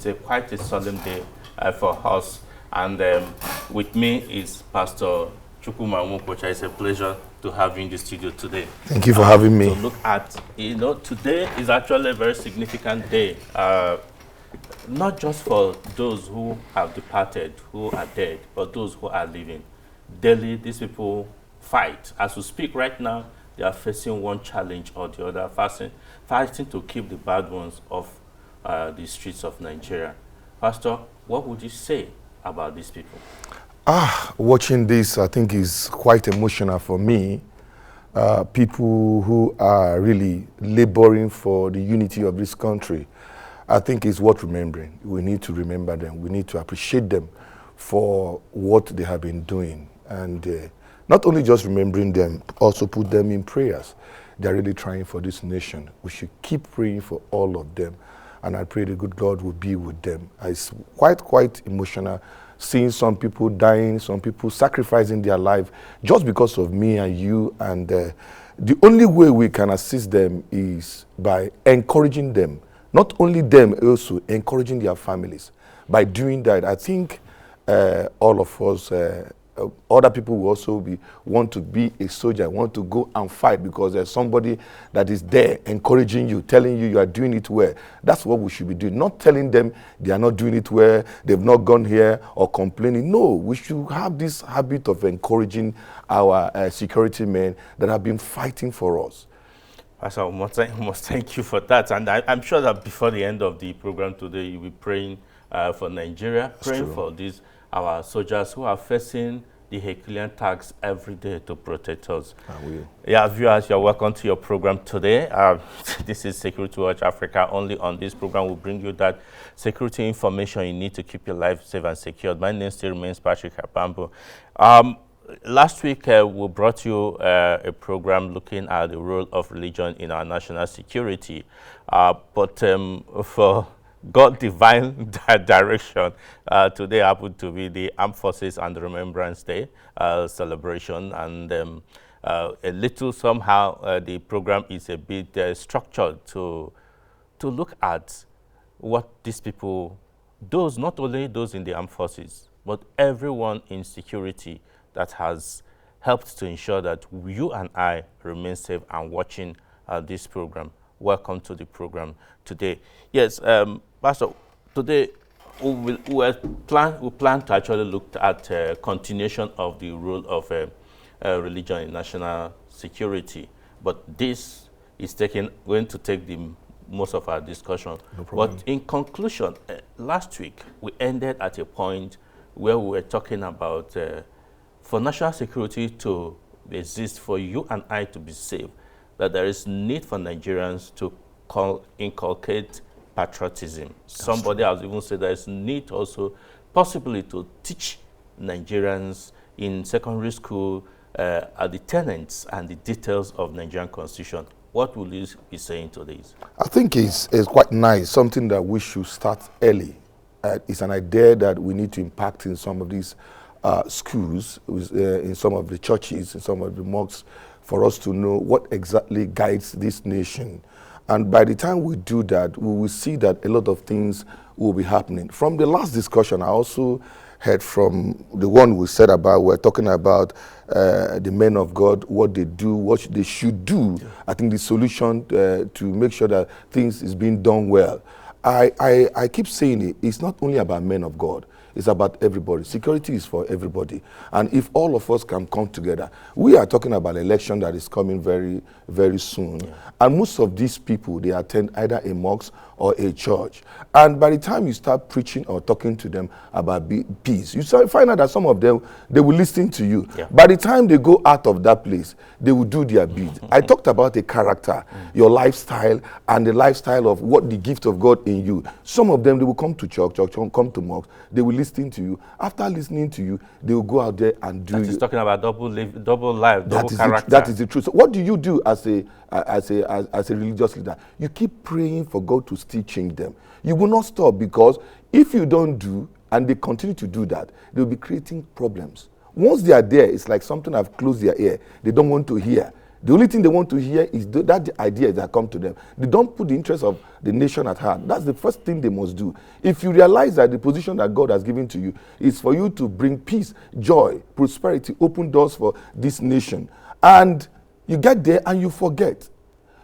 it's quite a solemn day for us. And with me is Pastor Chukwuma Nwokwocha. It's a pleasure to have you in the studio today. Thank you for having me. To look at, today is actually a very significant day. Not just for those who have departed, who are dead, but those who are living. Daily, these people fight. As we speak right now, they are facing one challenge or the other, fighting to keep the bad ones off the streets of Nigeria. Pastor, what would you say about these people? Watching this, I think, is quite emotional for me. People who are really laboring for the unity of this country, I think is worth remembering. We need to remember them. We need to appreciate them for what they have been doing. And not only just remembering them, also put them in prayers. They're really trying for this nation. We should keep praying for all of them. And I pray the good God will be with them. It's quite emotional seeing some people dying, some people sacrificing their life just because of me and you. And the only way we can assist them is by encouraging them. Not only them, also encouraging their families. By doing that, I think all of us, other people will also want to be a soldier, want to go and fight because there's somebody that is there encouraging you, telling you are doing it well. That's what we should be doing. Not telling them they are not doing it well, they've not gone here or complaining. No, we should have this habit of encouraging our security men that have been fighting for us. Pastor, I must thank you for that. And I'm sure that before the end of the program today, you'll be praying for Nigeria, praying for these our soldiers who are facing the Herculean task every day to protect us. Yeah, viewers, you're welcome to your program today. This is Security Watch Africa. Only on this program we'll bring you that security information you need to keep your life safe and secure. My name still remains Patrick Habambo. Last week, we brought you a program looking at the role of religion in our national security. But for God's divine direction, today happened to be the Armed Forces and Remembrance Day celebration. And a little somehow, the program is a bit structured to look at what these people, not only those in the armed forces, but everyone in security that has helped to ensure that you and I remain safe and watching this program. Welcome to the program today. Yes, Pastor, today we plan to actually look at continuation of the role of religion in national security, but this is going to take the most of our discussion. No problem. But in conclusion, last week we ended at a point where we were talking about for national security to exist, for you and I to be safe, that there is need for Nigerians to inculcate patriotism. Somebody has even said there is need also possibly to teach Nigerians in secondary school the tenets and the details of Nigerian Constitution. What will you be saying to this? I think it's quite nice, something that we should start early. It's an idea that we need to impact in some of these schools, in some of the churches, in some of the mosques, for us to know what exactly guides this nation. And by the time we do that, we will see that a lot of things will be happening. From the last discussion, I also heard from the one we said about, we're talking about the men of God, what they do, what they should do. Yeah. I think the solution to make sure that things is being done well. I keep saying it's not only about men of God. It's about everybody. Security is for everybody. And if all of us can come together, we are talking about an election that is coming very, very soon. Yeah. And most of these people, they attend either a mosque or a church. And by the time you start preaching or talking to them about peace, you find out that some of them, they will listen to you. Yeah. By the time they go out of that place, they will do their bid. I talked about the character, your lifestyle, and the lifestyle of what the gift of God in you. Some of them, they will come to church, come to mosque, they will listen to you. After listening to you, they will go out there and do. That is talking about double life, double character. That is the truth. So what do you do as a religious leader? You keep praying for God to still change them. You will not stop, because if you don't do and they continue to do that, they'll be creating problems. Once they are there, it's like something have closed their ear. They don't want to hear. The only thing they want to hear is that the ideas that come to them. They don't put the interest of the nation at heart. That's the first thing they must do. If you realize that the position that God has given to you is for you to bring peace, joy, prosperity, open doors for this nation, and you get there and you forget,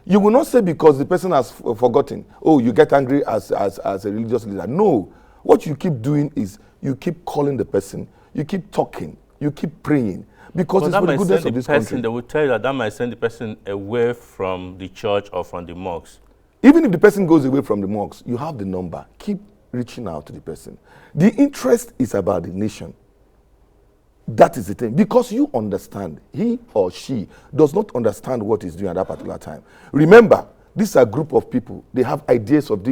you will not say because the person has forgotten, oh, you get angry as a religious leader. No. What you keep doing is you keep calling the person, you keep talking, you keep praying. Because it's for the goodness of this country. They will tell you that might send the person away from the church or from the mosque. Even if the person goes away from the mosque, you have the number. Keep reaching out to the person. The interest is about the nation. That is the thing. Because you understand, he or she does not understand what he's doing at that particular time. Remember, this is a group of people. They have ideas of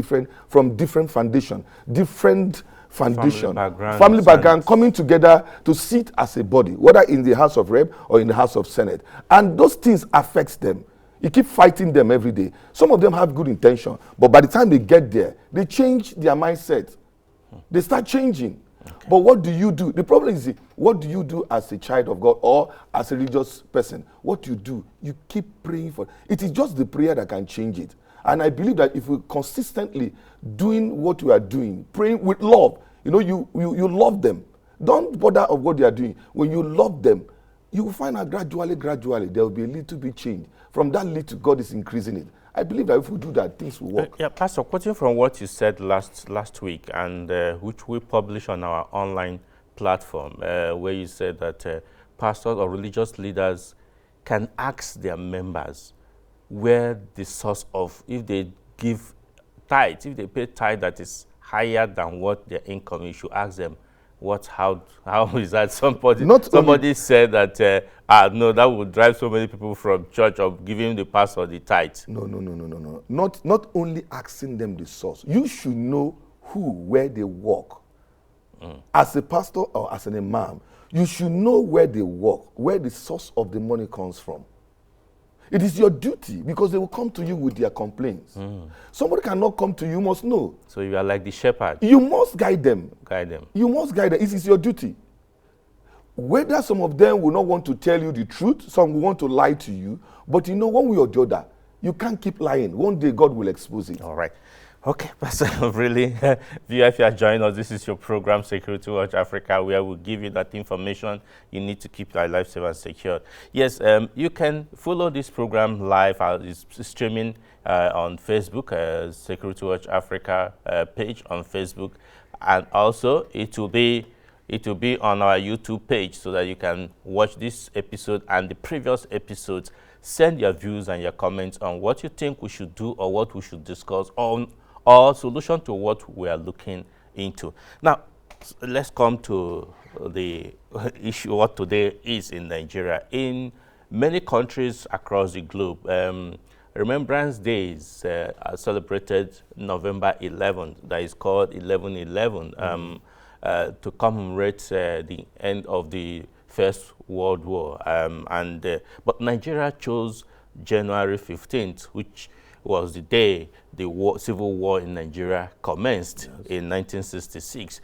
from different foundation, different foundation, family background coming together to sit as a body, whether in the House of Rep or in the House of Senate. And those things affect them. You keep fighting them every day. Some of them have good intention, but by the time they get there, they change their mindset. They start changing. Okay. But what do you do? The problem is, what do you do as a child of God or as a religious person? What you do, you keep praying for. It is just the prayer that can change it. And I believe that if we consistently doing what we are doing, praying with love, you love them. Don't bother of what they are doing. When you love them, you will find out gradually, there will be a little bit change. From that little, God is increasing it. I believe that if we do that, things will work. Yeah, Pastor, quoting from what you said last week, and which we publish on our online platform, where you said that pastors or religious leaders can ask their members where the source of, if they give tithe, if they pay tithe that is higher than what their income, you should ask them, how is that? Somebody said that, no, that would drive so many people from church of giving the pastor the tithe. No. Not only asking them the source. You should know where they work. As a pastor or as an imam, you should know where they work, where the source of the money comes from. It is your duty, because they will come to you with their complaints. Somebody cannot come to you, you must know. So you are like the shepherd. You must guide them. You must guide them. It is your duty. Whether some of them will not want to tell you the truth, some will want to lie to you, but one way or the other, you can't keep lying. One day God will expose it. All right. Okay, Pastor, really, if you are joining us, this is your program, Security Watch Africa, where we give you that information you need to keep your life safe and secure. Yes, you can follow this program live. It's streaming on Facebook, Security Watch Africa page on Facebook, and also it will be on our YouTube page so that you can watch this episode and the previous episodes. Send your views and your comments on what you think we should do or what we should discuss on or solution to what we are looking into. Now, let's come to the issue, what today is in Nigeria. In many countries across the globe, Remembrance Days are celebrated November 11th. That is called 11/11 to commemorate the end of the First World War. But Nigeria chose January 15th, which was the day the civil war in Nigeria commenced in 1966.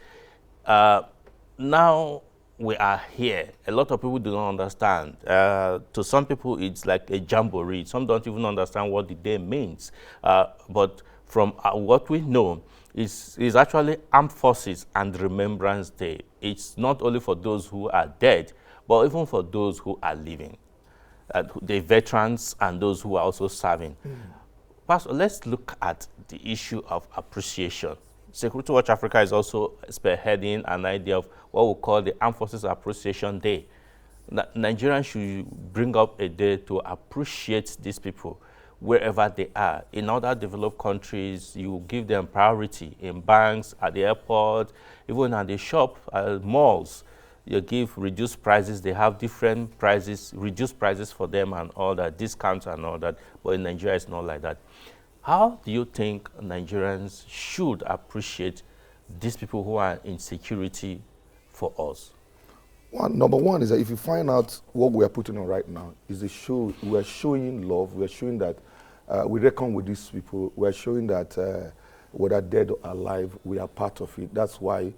Now we are here. A lot of people do not understand. To some people, it's like a jamboree. Some don't even understand what the day means. But from what we know, is actually Armed Forces and Remembrance Day. It's not only for those who are dead, but even for those who are living, the veterans and those who are also serving. Pastor, let's look at the issue of appreciation. Security Watch Africa is also spearheading an idea of what we call the Armed Forces Appreciation Day. Nigerians should bring up a day to appreciate these people wherever they are. In other developed countries, you give them priority in banks, at the airport, even at the shop, malls. You give reduced prices. They have different prices, reduced prices for them and all that, discounts and all that. But in Nigeria, it's not like that. How do you think Nigerians should appreciate these people who are in security for us? Number one is that if you find out what we are putting on right now, is a show. We are showing love. We are showing that we reckon with these people. We are showing that whether dead or alive, we are part of it. That's why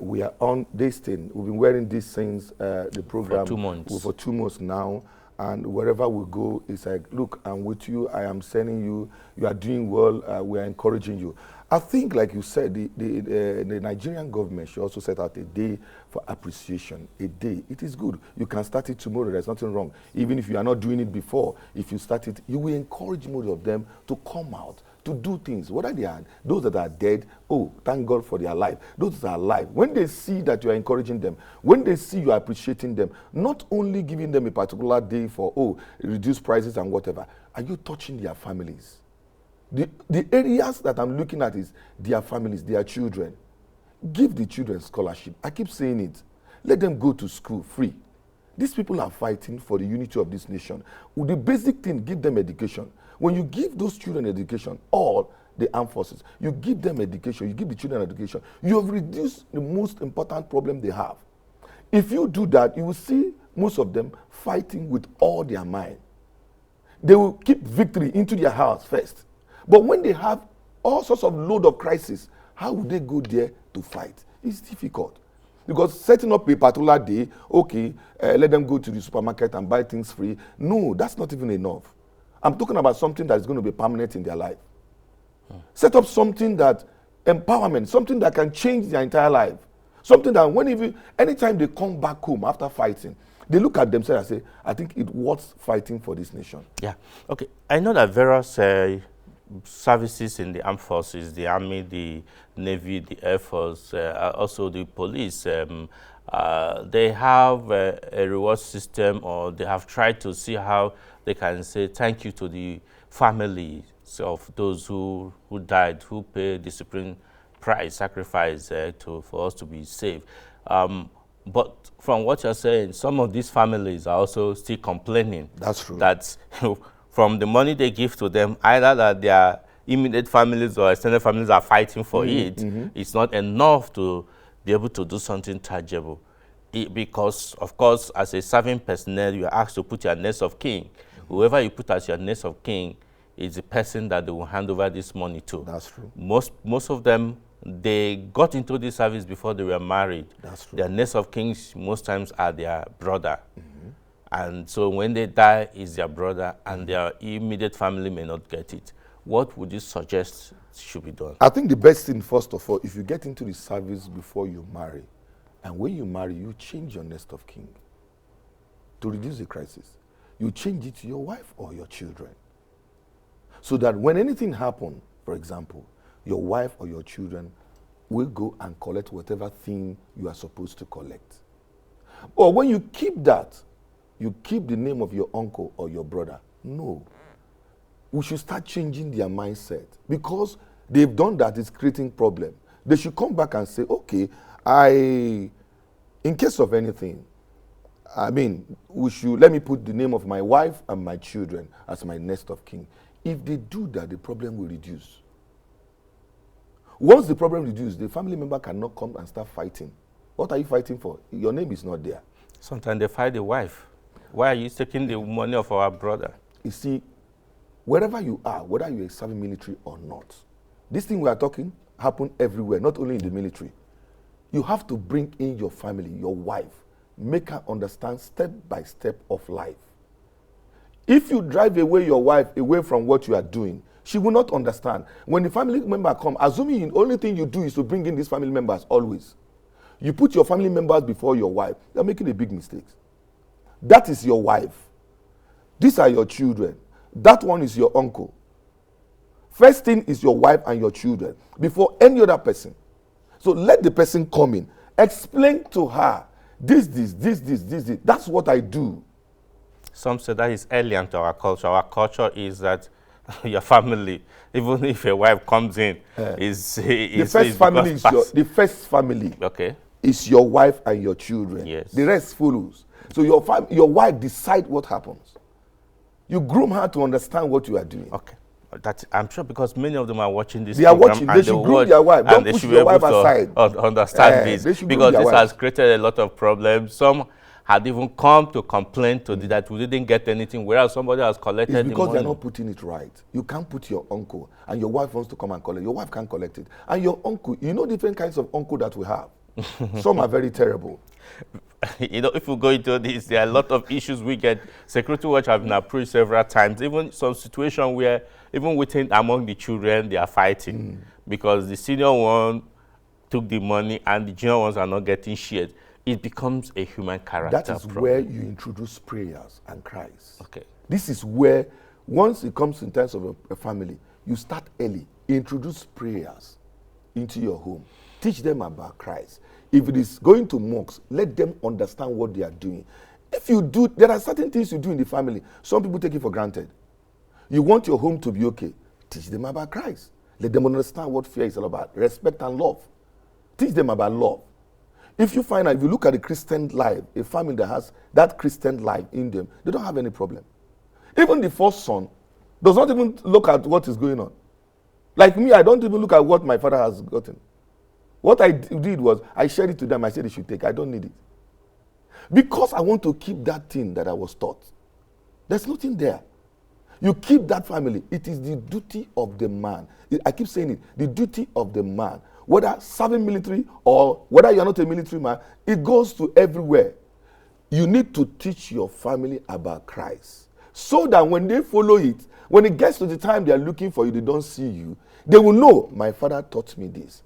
we are on this thing. We've been wearing these things, the program, for 2 months. For 2 months now. And wherever we go, it's like, look, I'm with you. I am sending you. You are doing well. We are encouraging you. I think, like you said, the Nigerian government should also set out a day for appreciation. A day. It is good. You can start it tomorrow. There's nothing wrong. Even if you are not doing it before, if you start it, you will encourage most of them to come out, to do things. Whether they are those that are dead, oh, thank God for their life. Those that are alive, when they see that you are encouraging them, when they see you are appreciating them, not only giving them a particular day for, oh, reduce prices and whatever, are you touching their families? The areas that I'm looking at is their families, their children. Give the children scholarship. I keep saying it. Let them go to school free. These people are fighting for the unity of this nation. With the basic thing, give them education. When you give those children education, all the armed forces, you give them education, you give the children education, you have reduced the most important problem they have. If you do that, you will see most of them fighting with all their mind. They will keep victory into their house first. But when they have all sorts of load of crisis, how would they go there to fight? It's difficult. Because setting up a particular day, okay, let them go to the supermarket and buy things free. No, that's not even enough. I'm talking about something that is going to be permanent in their life. Set up something that empowerment, something that can change their entire life. Something that anytime they come back home after fighting, they look at themselves and say, I think it's worth fighting for this nation. Yeah. Okay. I know that various services in the armed forces, the army, the navy, the air force, also the police, they have a reward system, or they have tried to see how they can say thank you to the families of those who died, who paid the supreme price, sacrifice for us to be saved. But from what you're saying, some of these families are also still complaining. That's true. That from the money they give to them, either that their immediate families or extended families are fighting for it's not enough to be able to do something tangible. Because, of course, as a serving personnel, you are asked to put your next of kin. Whoever you put as your next of kin is the person that they will hand over this money to. That's true. Most of them, they got into this service before they were married. That's true. Their next of kings most times are their brother. And so when they die, it's their brother, and their immediate family may not get it. What would you suggest should be done? I think the best thing, first of all, if you get into the service before you marry, and when you marry, you change your next of kin to reduce the crisis. You change it to your wife or your children. So that when anything happens, for example, your wife or your children will go and collect whatever thing you are supposed to collect. Or when you keep that, you keep the name of your uncle or your brother. No. We should start changing their mindset, because they've done that, it's creating problem. They should come back and say, okay, in case of anything, let me put the name of my wife and my children as my next of kin. If they do that, the problem will reduce. Once the problem reduces, the family member cannot come and start fighting. What are you fighting for? Your name is not there. Sometimes they fight the wife. Why are you taking the money of our brother? You see, wherever you are, whether you're serving military or not, this thing we are talking happen everywhere, not only in the military. You have to bring in your family, your wife, make her understand step by step of life. If you drive away your wife away from what you are doing, she will not understand. When the family member come, assuming the only thing you do is to bring in these family members always, you put your family members before your wife, you're making a big mistake. That is your wife. These are your children. That one is your uncle. First thing is your wife and your children before any other person. So let the person come in. Explain to her, this. That's what I do. Some say that is alien to our culture. Our culture is that your family, even if your wife comes in, the first family okay. is your wife and your children. Yes. The rest follows. So your wife decide what happens. You groom her to understand what you are doing. Okay. I'm sure, because many of them are watching this. They are watching. They should groom their wife. Don't push your wife aside. Understand this, because this has created a lot of problems. Some had even come to complain to that we didn't get anything, whereas somebody has collected the money. It's because they're not putting it right. You can't put your uncle, and your wife wants to come and collect. Your wife can't collect it. And your uncle, you know different kinds of uncle that we have. Some are very terrible. if we go into this, there are a lot of issues we get. Security Watch have been approached several times, even some situation where even within among the children, they are fighting because the senior one took the money and the junior ones are not getting shared. It becomes a human character That is problem. where you introduce prayers and cries. Okay. This is where, once it comes in terms of a family, you start early. Introduce prayers into your home. Teach them about Christ. If it is going to mosques, let them understand what they are doing. If you do, there are certain things you do in the family. Some people take it for granted. You want your home to be okay. Teach them about Christ. Let them understand what fear is all about. Respect and love. Teach them about love. If you find out, if you look at the Christian life, a family that has that Christian life in them, they don't have any problem. Even the first son does not even look at what is going on. Like me, I don't even look at what my father has gotten. What I did was, I shared it to them. I said they should take. I don't need it. Because I want to keep that thing that I was taught. There's nothing there. You keep that family. It is the duty of the man. I keep saying it. The duty of the man. Whether serving military or whether you're not a military man, it goes to everywhere. You need to teach your family about Christ. So that when they follow it, when it gets to the time they are looking for you, they don't see you, they will know, my father taught me this.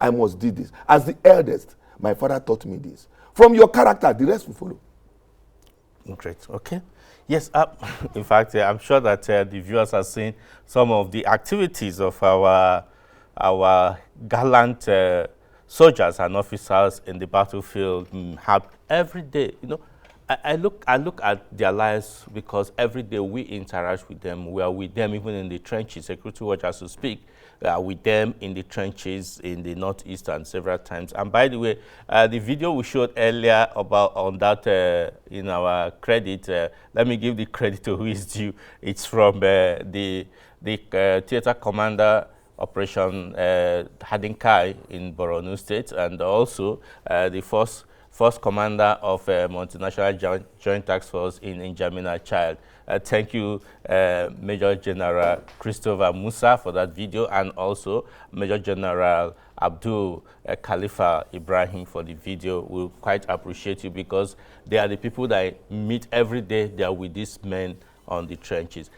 I must do this. As the eldest, my father taught me this. From your character, the rest will follow. Great. Okay. Yes. In fact, I'm sure that the viewers are seeing some of the activities of our gallant soldiers and officers in the battlefield have every day. You know, I look at their lives because every day we interact with them. We are with them even in the trenches. Security Watch, as we speak, with them in the trenches in the Northeast and several times. And by the way, the video we showed earlier about on that in our credit, let me give the credit to who is due. It's from the theater commander Operation Hadinkai in Borno State, and also the first commander of Multinational Joint Task Force in N'Djamena Child. Thank you, Major General Christopher Musa, for that video, and also Major General Abdul Khalifa Ibrahim for the video. We quite appreciate you because they are the people that I meet every day. They are with these men on the trenches.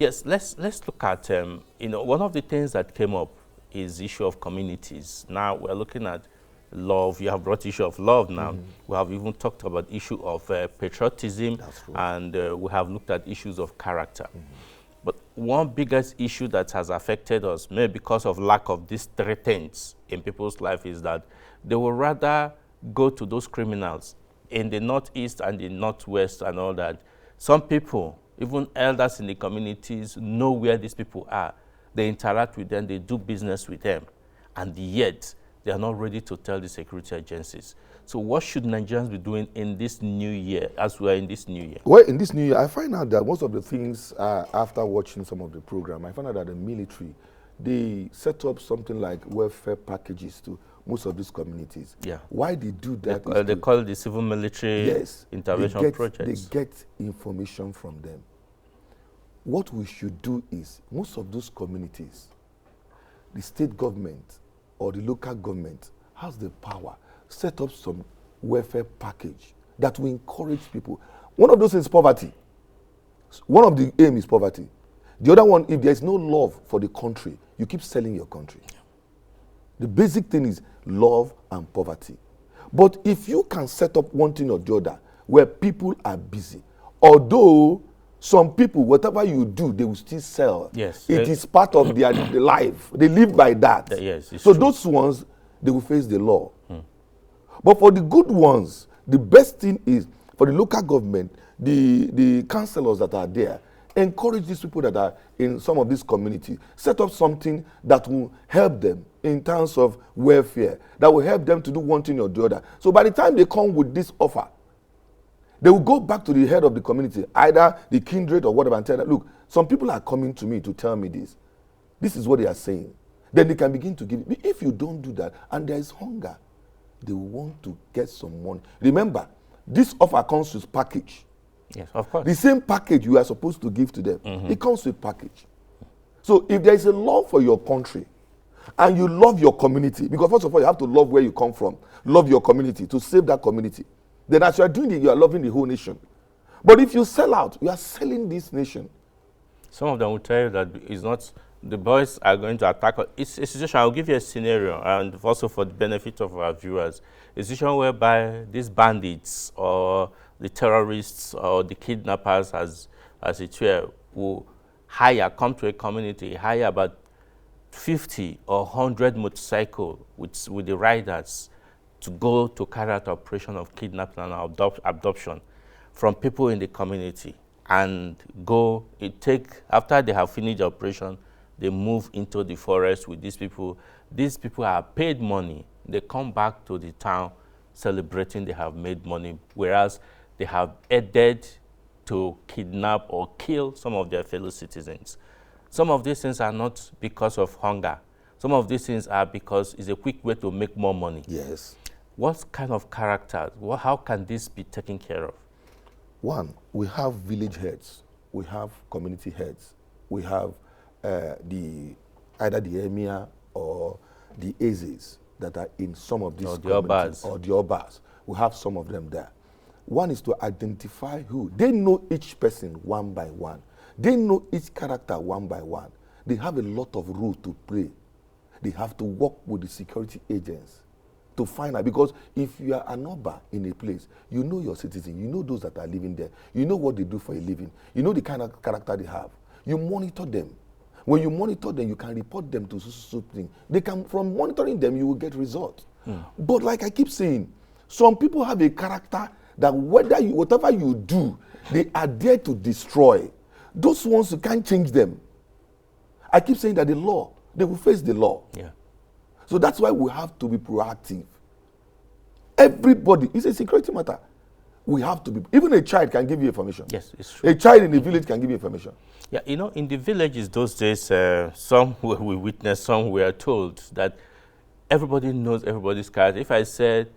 Yes, let's look at, one of the things that came up is the issue of communities. Now we're looking at love. You have brought issue of love now. We have even talked about issue of patriotism, and we have looked at issues of character. But one biggest issue that has affected us, maybe because of lack of these three things in people's life, is that they will rather go to those criminals in the Northeast and the Northwest and all that. Some people, even elders in the communities, know where these people are. They interact with them, they do business with them, and yet they are not ready to tell the security agencies. So what should Nigerians be doing in this new year, as we are in this new year? Well, in this new year, I find out that most of the things, after watching some of the program, I found out that the military, they set up something like welfare packages to most of these communities. Yeah. Why they do that? They call it the civil military intervention projects. They get information from them. What we should do is, most of those communities, the state government or the local government has the power, set up some welfare package that will encourage people. One of those is poverty. One of the aim is poverty. The other one, if there's no love for the country, you keep selling your country. The basic thing is love and poverty. But if you can set up one thing or the other where people are busy, although some people, whatever you do, they will still sell. Yes. It is part of their life. They live by that. Yes, so true. Those ones, they will face the law. But for the good ones, the best thing is for the local government, the councillors that are there, encourage these people that are in some of these communities, set up something that will help them in terms of welfare, that will help them to do one thing or the other. So by the time they come with this offer, they will go back to the head of the community, either the kindred or whatever, and tell them, look, some people are coming to me to tell me this. This is what they are saying. Then they can begin to give it. If you don't do that, and there is hunger, they will want to get some money. Remember, this offer comes with package. Yes, of course. The same package you are supposed to give to them, it comes with package. So if there is a love for your country, and you love your community, because first of all, you have to love where you come from, love your community, to save that community. Then as you are doing it, you are loving the whole nation. But if you sell out, you are selling this nation. Some of them will tell you that it's not, the boys are going to attack. It's a situation, I'll give you a scenario, and also for the benefit of our viewers. A situation whereby these bandits or the terrorists or the kidnappers, as it were, will come to a community, hire about 50 or 100 motorcycles with the riders to go to carry out operation of kidnapping and abduction from people in the community, and after they have finished the operation, they move into the forest with these people. These people are paid money. They come back to the town celebrating they have made money, whereas they have aided to kidnap or kill some of their fellow citizens. Some of these things are not because of hunger. Some of these things are because it's a quick way to make more money. Yes. What kind of character, how can this be taken care of? One, we have village heads, we have community heads, we have either the emir or the Ezes that are in some of these communities, or the Obas. We have some of them there. One is to identify who. They know each person one by one. They know each character one by one. They have a lot of rules to play. They have to work with the security agents to find out, because if you are an Oba in a place, you know your citizens, you know those that are living there, you know what they do for a living, you know the kind of character they have. You monitor them. When you monitor them, you can report them to something. They can, from monitoring them, you will get results. But like I keep saying, some people have a character that whatever you do, they are there to destroy. Those ones, you can't change them. I keep saying that the law, they will face the law. Yeah. So that's why we have to be proactive. Everybody, it's a security matter. We have to be, even a child can give you information. Yes, it's true. A child in the village can give you information. Yeah, you know, in the villages those days, some we witnessed, some we are told that everybody knows everybody's character. If I said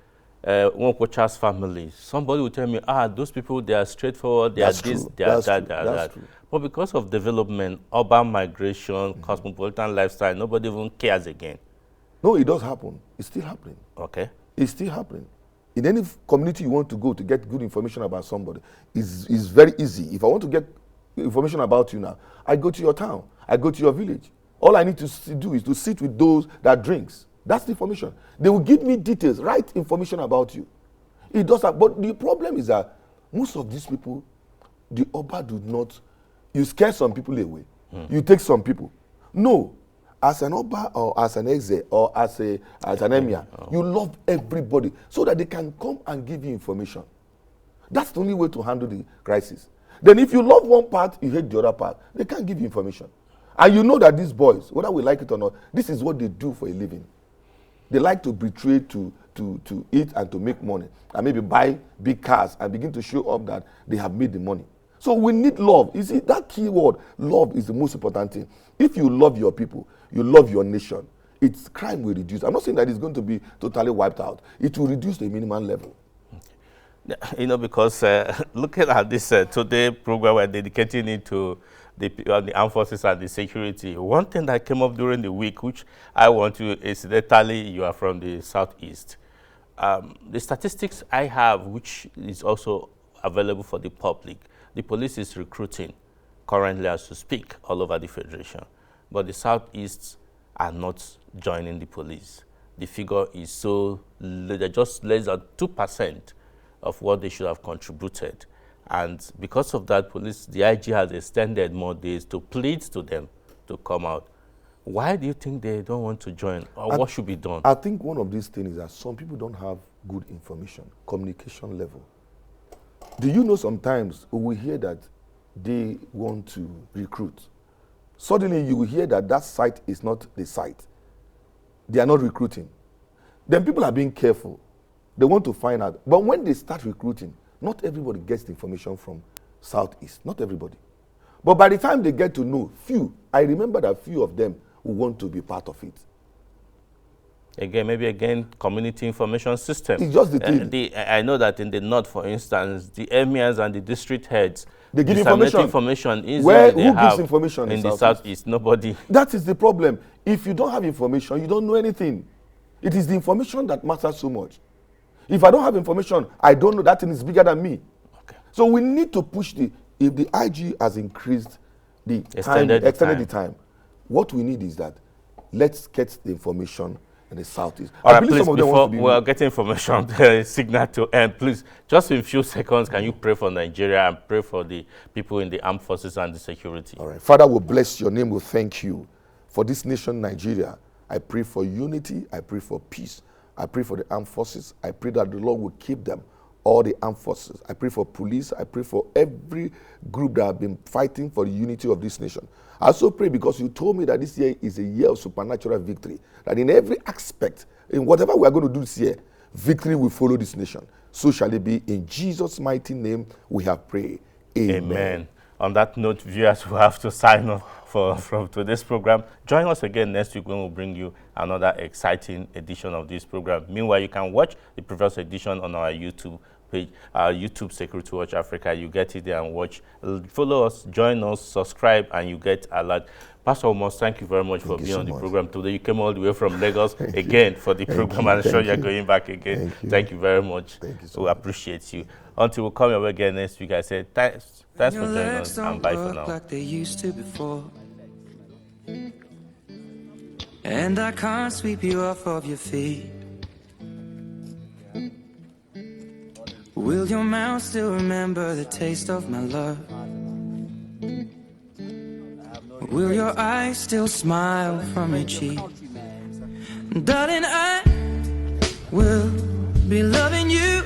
Nwokocha's family, somebody will tell me, those people, they are straightforward, they are this, they are that, they are that. But because of development, urban migration, cosmopolitan lifestyle, nobody even cares again. No, it does happen. It's still happening. Okay. It's still happening. In any community you want to go to get good information about somebody, it's very easy. If I want to get information about you now, I go to your town, I go to your village. All I need to do is to sit with those that drinks. That's the information. They will give me details, right information about you. It does have, but the problem is that most of these people, the Oba do not, you scare some people away. You take some people. No. As an Oba or as an Eze or as an Emir, you love everybody so that they can come and give you information. That's the only way to handle the crisis. Then if you love one part, you hate the other part, they can't give you information. And you know that these boys, whether we like it or not, this is what they do for a living. They like to betray to eat and to make money, and maybe buy big cars and begin to show up that they have made the money. So we need love. You see, that key word, love, is the most important thing. If you love your people, you love your nation, its crime will reduce. I'm not saying that it's going to be totally wiped out. It will reduce to a minimum level. You know, because looking at this today program, we're dedicating it to the armed forces and the security. One thing that came up during the week, which I want to, incidentally, you are from the Southeast. The statistics I have, which is also available for the public, the police is recruiting currently as we speak all over the Federation. But the Southeast are not joining the police. The figure is so, they're just less than 2% of what they should have contributed. And because of that, the IG has extended more days to plead to them to come out. Why do you think they don't want to join, or what should be done? I think one of these things is that some people don't have good information, communication level. Do you know sometimes we hear that they want to recruit? Suddenly you will hear that that site is not the site. They are not recruiting. Then people are being careful. They want to find out. But when they start recruiting, not everybody gets the information from Southeast. Not everybody. But by the time they get to know, I remember that few of them who want to be part of it. Again, community information system. It's just the thing. I know that in the north, for instance, the emirs and the district heads, they give information who gives information in the Southeast? Nobody. That is the problem. If you don't have information, you don't know anything. It is the information that matters so much. If I don't have information, I don't know that thing is bigger than me. Okay. So we need to push if the IG has increased the Extended the time, what we need is that let's get the information in the southeast. All right, please, before we're getting information, signal to end, please, just in a few seconds, can you pray for Nigeria and pray for the people in the armed forces and the security? All right. Father, we bless your name. We thank you for this nation, Nigeria. I pray for unity. I pray for peace. I pray for the armed forces. I pray that the Lord will keep them, all the armed forces. I pray for police. I pray for every group that have been fighting for the unity of this nation. I also pray because you told me that this year is a year of supernatural victory, that in every aspect, in whatever we are going to do this year, victory will follow this nation. So shall it be. In Jesus' mighty name we have prayed. Amen. Amen. On that note, viewers, we have to sign off from today's program. Join us again next week when we'll bring you another exciting edition of this program. Meanwhile, you can watch the previous edition on our YouTube page, YouTube Security Watch Africa. You get it there and watch. Follow us, join us, subscribe, and you get alert. Pastor Omos, thank you very much for being on the program today. You came all the way from Lagos again for the program. I'm sure you're going back again. Thank you very much. Thank you so we appreciate you. Until we come your again next week, I said thanks for joining us and bye for now. Like they used to before. And I can't sweep you off of your feet. Will your mouth still remember the taste of my love? Will your eyes still smile from your cheek? Darling, I will be loving you